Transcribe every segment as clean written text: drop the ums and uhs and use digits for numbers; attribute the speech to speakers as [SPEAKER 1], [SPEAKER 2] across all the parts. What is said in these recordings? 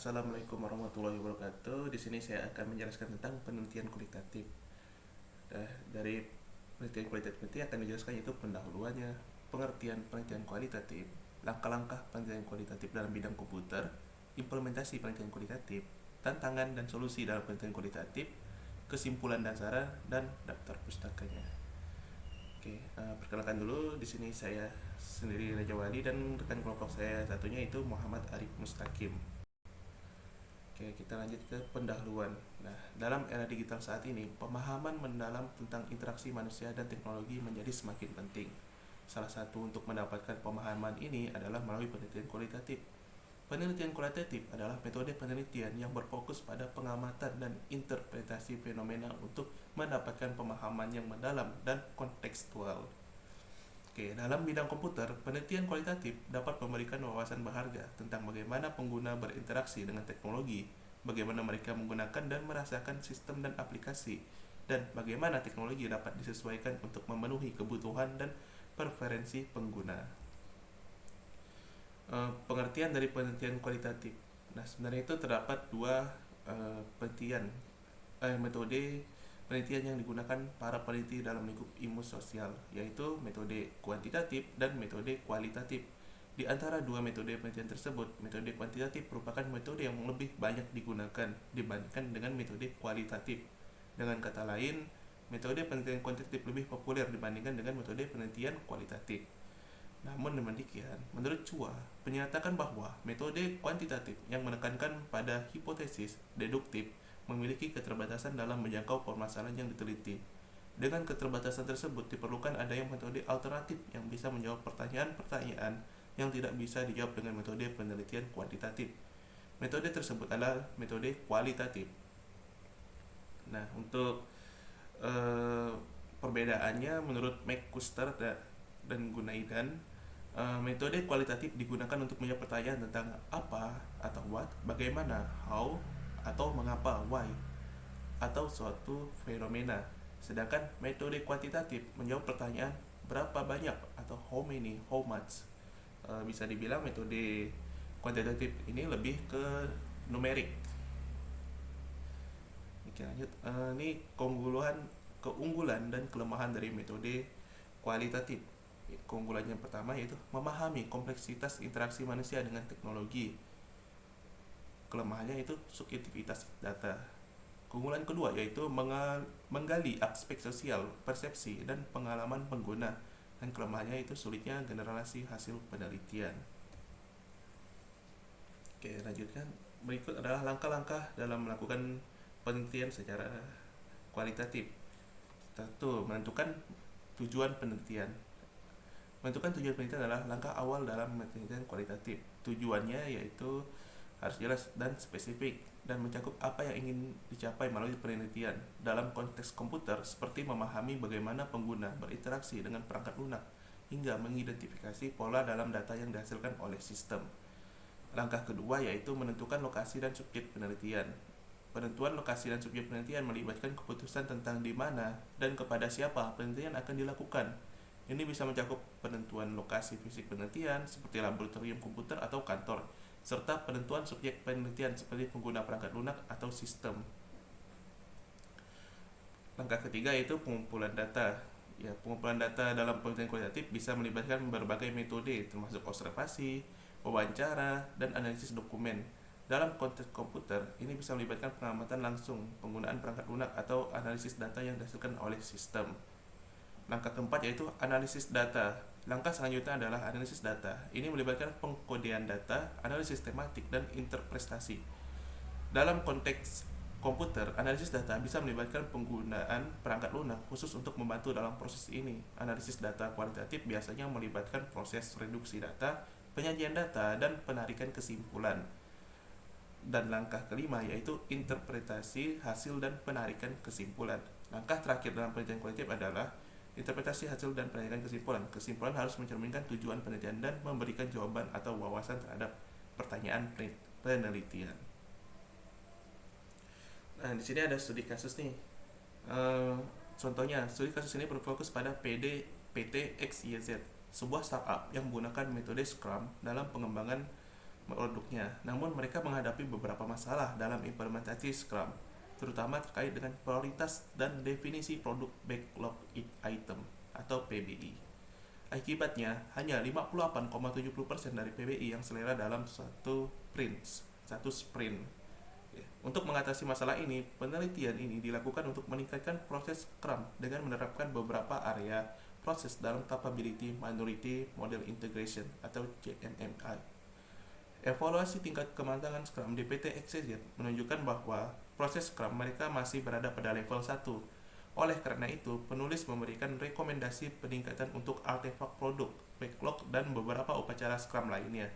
[SPEAKER 1] Assalamualaikum warahmatullahi wabarakatuh. Di sini saya akan menjelaskan tentang penelitian kualitatif. Dari penelitian kualitatif nanti akan dijelaskan yaitu pendahuluannya, pengertian penelitian kualitatif, langkah-langkah penelitian kualitatif dalam bidang komputer, implementasi penelitian kualitatif, tantangan dan solusi dalam penelitian kualitatif, kesimpulan dasar dan daftar pustakanya. Oke, perkenalkan dulu, di sini saya sendiri Raja Wali dan rekan kelompok saya satunya itu Muhammad Arif Mustaqim. Oke, kita lanjut ke pendahuluan. Nah, dalam era digital saat ini, pemahaman mendalam tentang interaksi manusia dan teknologi menjadi semakin penting. Salah satu untuk mendapatkan pemahaman ini adalah melalui penelitian kualitatif. Penelitian kualitatif adalah metode penelitian yang berfokus pada pengamatan dan interpretasi fenomena untuk mendapatkan pemahaman yang mendalam dan kontekstual. Oke, dalam bidang komputer, penelitian kualitatif dapat memberikan wawasan berharga tentang bagaimana pengguna berinteraksi dengan teknologi, bagaimana mereka menggunakan dan merasakan sistem dan aplikasi, dan bagaimana teknologi dapat disesuaikan untuk memenuhi kebutuhan dan preferensi pengguna. Pengertian dari penelitian kualitatif. Nah, sebenarnya itu terdapat dua penelitian metode penelitian yang digunakan para peneliti dalam lingkup ilmu sosial, yaitu metode kuantitatif dan metode kualitatif. Di antara dua metode penelitian tersebut, metode kuantitatif merupakan metode yang lebih banyak digunakan dibandingkan dengan metode kualitatif. Dengan kata lain, metode penelitian kuantitatif lebih populer dibandingkan dengan metode penelitian kualitatif. Namun demikian, menurut Chua, menyatakan bahwa metode kuantitatif yang menekankan pada hipotesis deduktif memiliki keterbatasan dalam menjangkau permasalahan yang diteliti. Dengan keterbatasan tersebut, diperlukan adanya metode alternatif yang bisa menjawab pertanyaan-pertanyaan yang tidak bisa dijawab dengan metode penelitian kuantitatif. Metode tersebut adalah metode kualitatif. Nah, untuk eh, perbedaannya menurut McCusker dan Gunaidan, metode kualitatif digunakan untuk menjawab pertanyaan tentang apa atau what, bagaimana, how, atau mengapa, why, atau suatu fenomena. Sedangkan metode kuantitatif menjawab pertanyaan berapa banyak atau how many, how much. Bisa dibilang metode kuantitatif ini lebih ke numerik. Oke, lanjut. Ini keunggulan dan kelemahan dari metode kualitatif. Keunggulan yang pertama yaitu memahami kompleksitas interaksi manusia dengan teknologi. Kelemahannya itu subjektivitas data. Keunggulan kedua yaitu menggali aspek sosial, persepsi, dan pengalaman pengguna. Dan kelemahannya itu sulitnya generasi hasil penelitian. Oke, lanjutkan. Berikut adalah langkah-langkah dalam melakukan penelitian secara kualitatif. Satu, menentukan tujuan penelitian. Menentukan tujuan penelitian adalah langkah awal dalam penelitian kualitatif. Tujuannya yaitu harus jelas dan spesifik dan mencakup apa yang ingin dicapai melalui penelitian. Dalam konteks komputer, seperti memahami bagaimana pengguna berinteraksi dengan perangkat lunak hingga mengidentifikasi pola dalam data yang dihasilkan oleh sistem. Langkah kedua yaitu menentukan lokasi dan subjek penelitian. Penentuan lokasi dan subjek penelitian melibatkan keputusan tentang di mana dan kepada siapa penelitian akan dilakukan. Ini bisa mencakup penentuan lokasi fisik penelitian seperti laboratorium komputer atau kantor, serta penentuan subjek penelitian seperti pengguna perangkat lunak atau sistem. Langkah ketiga yaitu pengumpulan data. Ya, pengumpulan data dalam penelitian kualitatif bisa melibatkan berbagai metode termasuk observasi, wawancara, dan analisis dokumen. Dalam konteks komputer, ini bisa melibatkan pengamatan langsung, penggunaan perangkat lunak, atau analisis data yang dihasilkan oleh sistem. Langkah keempat yaitu analisis data. Langkah selanjutnya adalah analisis data. Ini melibatkan pengkodean data, analisis tematik, dan interpretasi. Dalam konteks komputer, analisis data bisa melibatkan penggunaan perangkat lunak khusus untuk membantu dalam proses ini. Analisis data kualitatif biasanya melibatkan proses reduksi data, penyajian data, dan penarikan kesimpulan. Dan langkah kelima yaitu interpretasi hasil dan penarikan kesimpulan. Langkah terakhir dalam penelitian kualitatif adalah interpretasi hasil dan penarikan kesimpulan. Kesimpulan harus mencerminkan tujuan penelitian dan memberikan jawaban atau wawasan terhadap pertanyaan penelitian. Nah, di sini ada studi kasus nih. Contohnya, studi kasus ini berfokus pada PT XYZ, sebuah startup yang menggunakan metode Scrum dalam pengembangan produknya. Namun mereka menghadapi beberapa masalah dalam implementasi Scrum, terutama terkait dengan prioritas dan definisi produk backlog item atau PBI. Akibatnya, hanya 58,70% dari PBI yang selera dalam satu sprint. Untuk mengatasi masalah ini, penelitian ini dilakukan untuk meningkatkan proses Scrum dengan menerapkan beberapa area proses dalam Capability Minority Model Integration atau CMMI. Evaluasi tingkat kematangan Scrum di PT XYZ menunjukkan bahwa proses Scrum mereka masih berada pada level 1. Oleh karena itu, penulis memberikan rekomendasi peningkatan untuk artefak produk, backlog, dan beberapa upacara Scrum lainnya.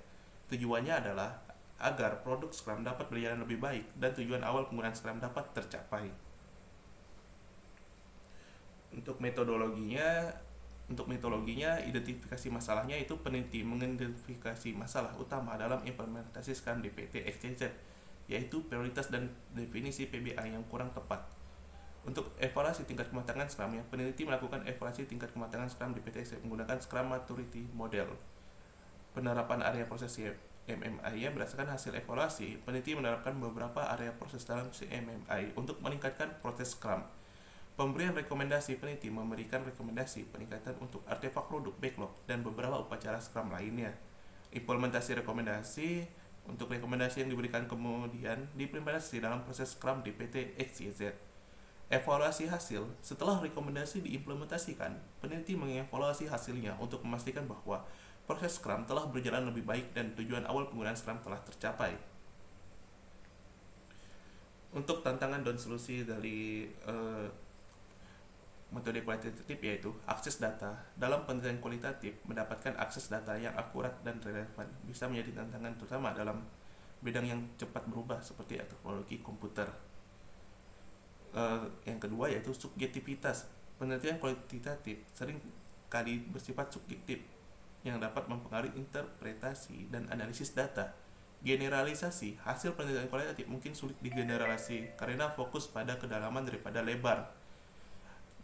[SPEAKER 1] Tujuannya adalah agar produk Scrum dapat berjalan lebih baik dan tujuan awal penggunaan Scrum dapat tercapai. Untuk metodologinya, identifikasi masalahnya itu peneliti mengidentifikasi masalah utama dalam implementasi Scrum di PT XYZ, yaitu prioritas dan definisi PBI yang kurang tepat. Untuk evaluasi tingkat kematangan Scrum, peneliti melakukan evaluasi tingkat kematangan Scrum di PT XYZ menggunakan Scrum Maturity Model. Penerapan area proses CMMI berdasarkan hasil evaluasi, peneliti menerapkan beberapa area proses dalam CMMI untuk meningkatkan proses Scrum. Pemberian rekomendasi, peneliti memberikan rekomendasi peningkatan untuk artefak produk backlog dan beberapa upacara Scrum lainnya. Implementasi rekomendasi untuk rekomendasi yang diberikan kemudian diimplementasi dalam proses Scrum di PT XYZ. Evaluasi hasil, setelah rekomendasi diimplementasikan, peneliti mengevaluasi hasilnya untuk memastikan bahwa proses Scrum telah berjalan lebih baik dan tujuan awal penggunaan Scrum telah tercapai. Untuk tantangan dan solusi dari metode kualitatif yaitu akses data. Dalam penelitian kualitatif, mendapatkan akses data yang akurat dan relevan bisa menjadi tantangan terutama dalam bidang yang cepat berubah seperti teknologi komputer. Yang kedua yaitu subjektivitas. Penelitian kualitatif sering kali bersifat subjektif yang dapat mempengaruhi interpretasi dan analisis data. Generalisasi, hasil penelitian kualitatif mungkin sulit digeneralisasi karena fokus pada kedalaman daripada lebar.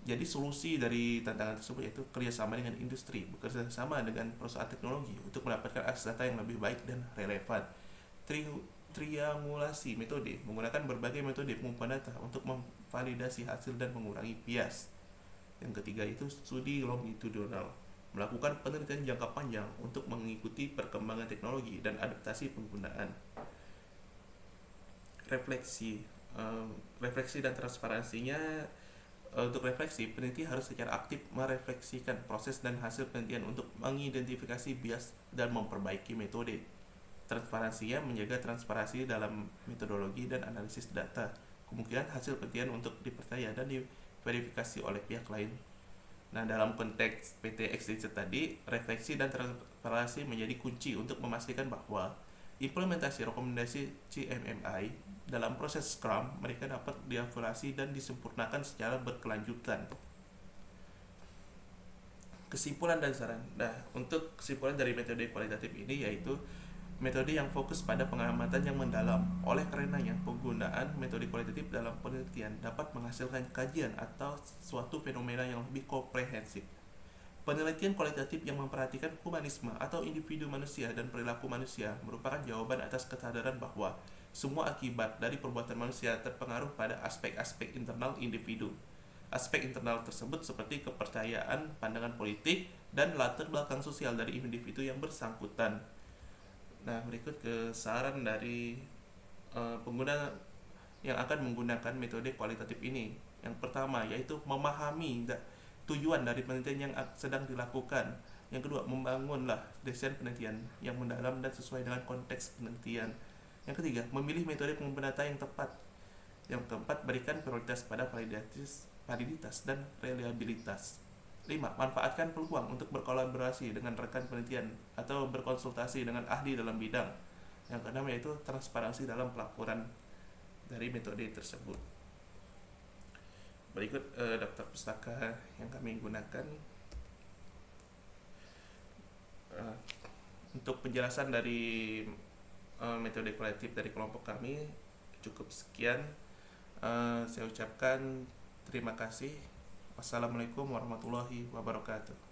[SPEAKER 1] Jadi solusi dari tantangan tersebut yaitu kerjasama dengan industri, bekerja sama dengan perusahaan teknologi untuk mendapatkan akses data yang lebih baik dan relevan. Triangulasi metode, menggunakan berbagai metode pengumpulan data untuk memvalidasi hasil dan mengurangi bias. Yang ketiga itu studi longitudinal, melakukan penelitian jangka panjang untuk mengikuti perkembangan teknologi dan adaptasi penggunaan. Refleksi dan transparansinya. Untuk refleksi, peneliti harus secara aktif merefleksikan proses dan hasil penelitian untuk mengidentifikasi bias dan memperbaiki metode. Transparansinya menjaga transparansi dalam metodologi dan analisis data, kemungkinan hasil penelitian untuk dipercaya dan diverifikasi oleh pihak lain. Nah, dalam konteks PT XYZ tadi, refleksi dan transparansi menjadi kunci untuk memastikan bahwa implementasi rekomendasi CMMI dalam proses Scrum mereka dapat dievaluasi dan disempurnakan secara berkelanjutan. Kesimpulan dan saran. Nah, untuk kesimpulan dari metode kualitatif ini yaitu metode yang fokus pada pengamatan yang mendalam. Oleh karenanya, penggunaan metode kualitatif dalam penelitian dapat menghasilkan kajian atau suatu fenomena yang lebih komprehensif. Penelitian kualitatif yang memperhatikan humanisme atau individu manusia dan perilaku manusia merupakan jawaban atas kesadaran bahwa semua akibat dari perbuatan manusia terpengaruh pada aspek-aspek internal individu. Aspek internal tersebut seperti kepercayaan, pandangan politik, dan latar belakang sosial dari individu yang bersangkutan. Nah, berikut ke saran dari pengguna yang akan menggunakan metode kualitatif ini. Yang pertama yaitu memahami tujuan dari penelitian yang sedang dilakukan. Yang kedua, membangunlah desain penelitian yang mendalam dan sesuai dengan konteks penelitian. Yang ketiga, memilih metode pengumpulan data yang tepat. Yang keempat, berikan prioritas pada validitas dan reliabilitas. 5. Manfaatkan peluang untuk berkolaborasi dengan rekan penelitian atau berkonsultasi dengan ahli dalam bidang. Yang keenam yaitu transparansi dalam pelaporan dari metode tersebut. Berikut daftar pustaka yang kami gunakan. Untuk penjelasan dari metode kualitatif dari kelompok kami cukup sekian. Saya ucapkan terima kasih. Wassalamualaikum warahmatullahi wabarakatuh.